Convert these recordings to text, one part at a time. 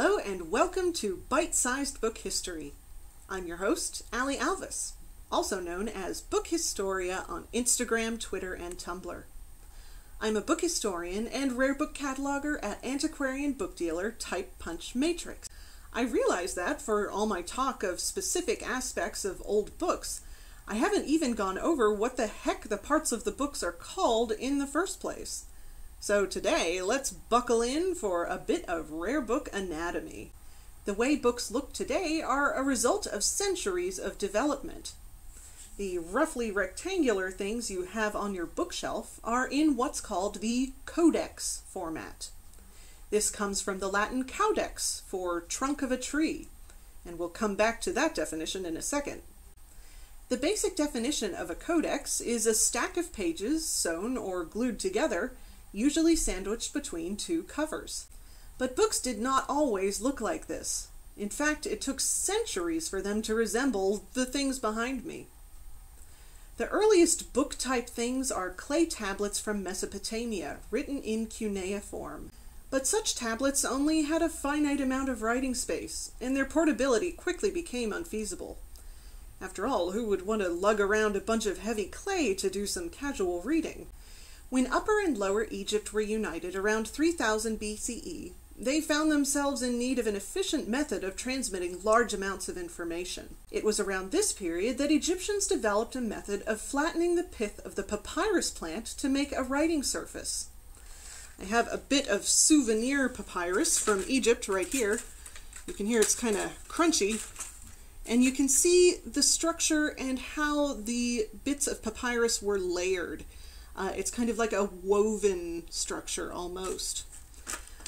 Hello and welcome to Bite-Sized Book History. I'm your host, Allie Alvis, also known as Book Historia on Instagram, Twitter, and Tumblr. I'm a book historian and rare book cataloger at antiquarian book dealer Type Punch Matrix. I realize that for all my talk of specific aspects of old books, I haven't even gone over what the heck the parts of the books are called in the first place. So today, let's buckle in for a bit of rare book anatomy. The way books look today are a result of centuries of development. The roughly rectangular things you have on your bookshelf are in what's called the codex format. This comes from the Latin caudex, for trunk of a tree, and we'll come back to that definition in a second. The basic definition of a codex is a stack of pages sewn or glued together, usually sandwiched between two covers. But books did not always look like this. In fact, it took centuries for them to resemble the things behind me. The earliest book-type things are clay tablets from Mesopotamia, written in cuneiform. But such tablets only had a finite amount of writing space, and their portability quickly became unfeasible. After all, who would want to lug around a bunch of heavy clay to do some casual reading? When Upper and Lower Egypt were united around 3000 BCE, they found themselves in need of an efficient method of transmitting large amounts of information. It was around this period that Egyptians developed a method of flattening the pith of the papyrus plant to make a writing surface. I have a bit of souvenir papyrus from Egypt right here. You can hear it's kind of crunchy. And you can see the structure and how the bits of papyrus were layered. It's kind of like a woven structure almost.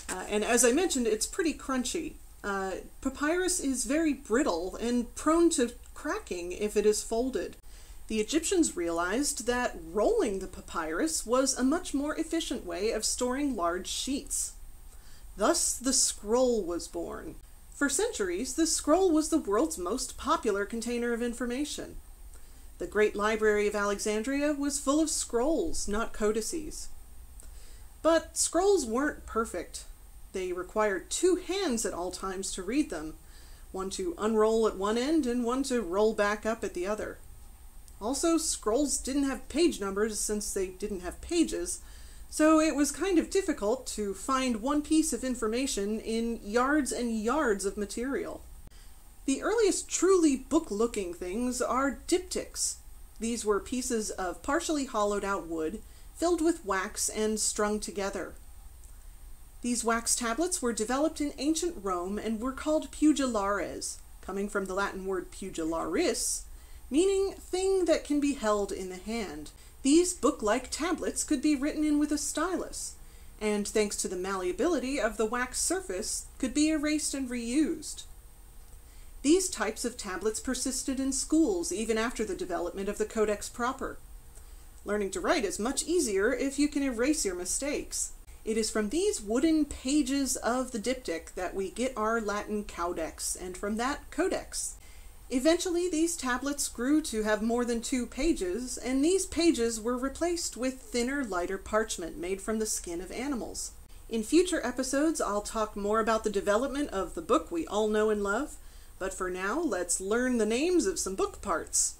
And as I mentioned, it's pretty crunchy. Papyrus is very brittle and prone to cracking if it is folded. The Egyptians realized that rolling the papyrus was a much more efficient way of storing large sheets. Thus, the scroll was born. For centuries, the scroll was the world's most popular container of information. The Great Library of Alexandria was full of scrolls, not codices. But scrolls weren't perfect. They required two hands at all times to read them, one to unroll at one end and one to roll back up at the other. Also, scrolls didn't have page numbers since they didn't have pages, so it was kind of difficult to find one piece of information in yards and yards of material. The earliest truly book-looking things are diptychs. These were pieces of partially hollowed-out wood filled with wax and strung together. These wax tablets were developed in ancient Rome and were called pugillares, coming from the Latin word pugillaris, meaning thing that can be held in the hand. These book-like tablets could be written in with a stylus, and thanks to the malleability of the wax surface, could be erased and reused. These types of tablets persisted in schools even after the development of the codex proper. Learning to write is much easier if you can erase your mistakes. It is from these wooden pages of the diptych that we get our Latin caudex, and from that codex. Eventually, these tablets grew to have more than 2 pages, and these pages were replaced with thinner, lighter parchment made from the skin of animals. In future episodes, I'll talk more about the development of the book we all know and love, but for now, let's learn the names of some book parts.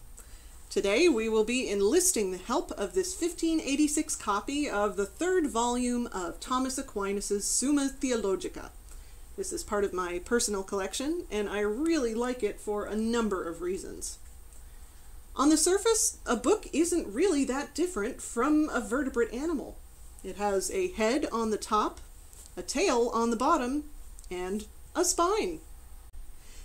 Today, we will be enlisting the help of this 1586 copy of the 3rd volume of Thomas Aquinas' Summa Theologica. This is part of my personal collection, and I really like it for a number of reasons. On the surface, a book isn't really that different from a vertebrate animal. It has a head on the top, a tail on the bottom, and a spine.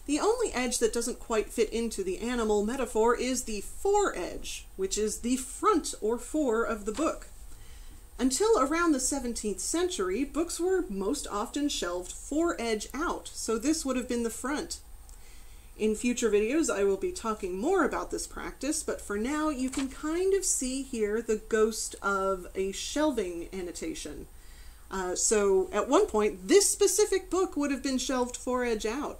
The only edge that doesn't quite fit into the animal metaphor is the fore-edge, which is the front or fore of the book. Until around the 17th century, books were most often shelved fore-edge out, so this would have been the front. In future videos, I will be talking more about this practice, but for now, you can kind of see here the ghost of a shelving annotation. So at one point, this specific book would have been shelved fore-edge out.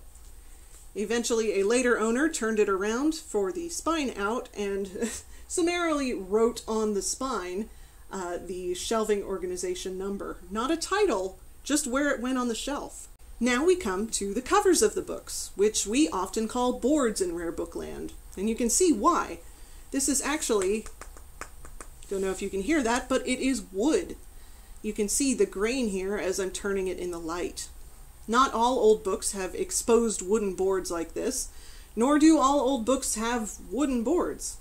Eventually, a later owner turned it around for the spine out and summarily wrote on the spine the shelving organization number. Not a title, just where it went on the shelf. Now we come to the covers of the books, which we often call boards in rare book land, and you can see why. This is actually, don't know if you can hear that, but it is wood. You can see the grain here as I'm turning it in the light. Not all old books have exposed wooden boards like this, nor do all old books have wooden boards.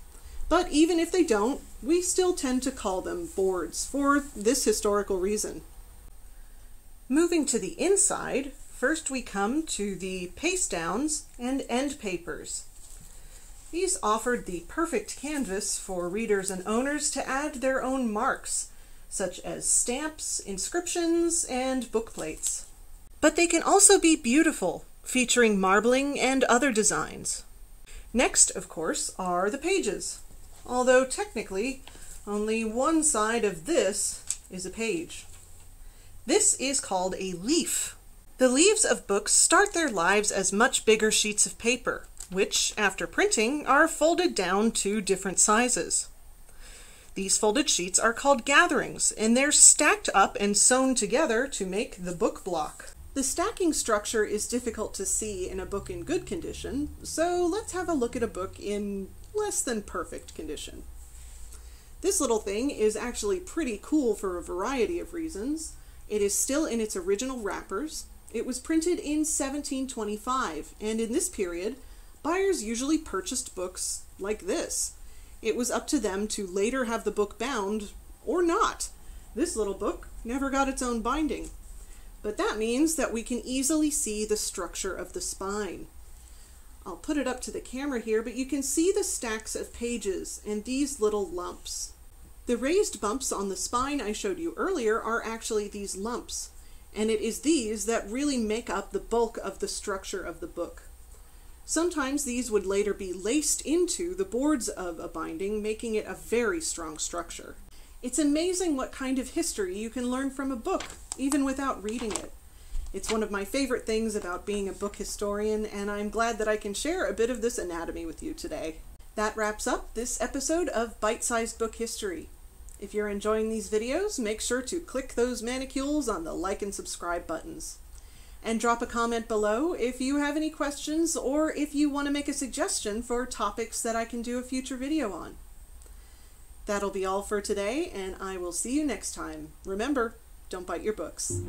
But even if they don't, we still tend to call them boards for this historical reason. Moving to the inside, first we come to the paste downs and end papers. These offered the perfect canvas for readers and owners to add their own marks, such as stamps, inscriptions, and book plates. But they can also be beautiful, featuring marbling and other designs. Next, of course, are the pages, although technically only one side of this is a page. This is called a leaf. The leaves of books start their lives as much bigger sheets of paper, which, after printing, are folded down to different sizes. These folded sheets are called gatherings, and they're stacked up and sewn together to make the book block. The stacking structure is difficult to see in a book in good condition, so let's have a look at a book in less than perfect condition. This little thing is actually pretty cool for a variety of reasons. It is still in its original wrappers. It was printed in 1725, and in this period, buyers usually purchased books like this. It was up to them to later have the book bound, or not. This little book never got its own binding. But that means that we can easily see the structure of the spine. I'll put it up to the camera here, but you can see the stacks of pages and these little lumps. The raised bumps on the spine I showed you earlier are actually these lumps, and it is these that really make up the bulk of the structure of the book. Sometimes these would later be laced into the boards of a binding, making it a very strong structure. It's amazing what kind of history you can learn from a book, even without reading it. It's one of my favorite things about being a book historian, and I'm glad that I can share a bit of this anatomy with you today. That wraps up this episode of Bite-Sized Book History. If you're enjoying these videos, make sure to click those manicules on the like and subscribe buttons. And drop a comment below if you have any questions or if you want to make a suggestion for topics that I can do a future video on. That'll be all for today, and I will see you next time. Remember, don't bite your books.